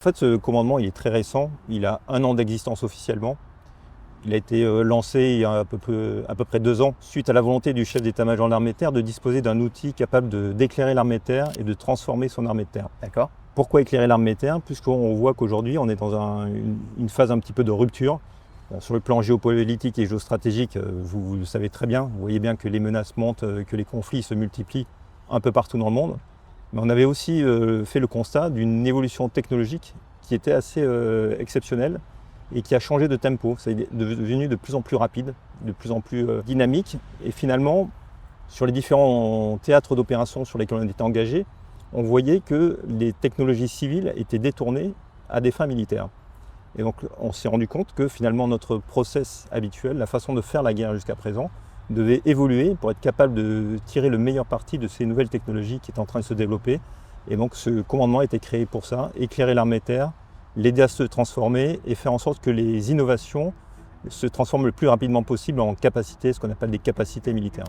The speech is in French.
En fait, ce commandement, il est très récent. Il a 1 an d'existence officiellement. Il a été lancé il y a à peu près 2 ans, suite à la volonté du chef d'état-major de l'armée de terre de disposer d'un outil capable d'éclairer l'armée de terre et de transformer son armée de terre. D'accord. Pourquoi éclairer l'armée de terre? Puisqu'on voit qu'aujourd'hui, on est dans une phase un petit peu de rupture. Sur le plan géopolitique et géostratégique, vous le savez très bien. Vous voyez bien que les menaces montent, que les conflits se multiplient un peu partout dans le monde. Mais on avait aussi fait le constat d'une évolution technologique qui était assez exceptionnelle et qui a changé de tempo. C'est devenu de plus en plus rapide, de plus en plus dynamique. Et finalement, sur les différents théâtres d'opération sur lesquels on était engagé, on voyait que les technologies civiles étaient détournées à des fins militaires. Et donc on s'est rendu compte que finalement notre process habituel, la façon de faire la guerre jusqu'à présent, devait évoluer pour être capable de tirer le meilleur parti de ces nouvelles technologies qui étaient en train de se développer. Et donc ce commandement a été créé pour ça, éclairer l'armée de terre, l'aider à se transformer et faire en sorte que les innovations se transforment le plus rapidement possible en capacités, ce qu'on appelle des capacités militaires.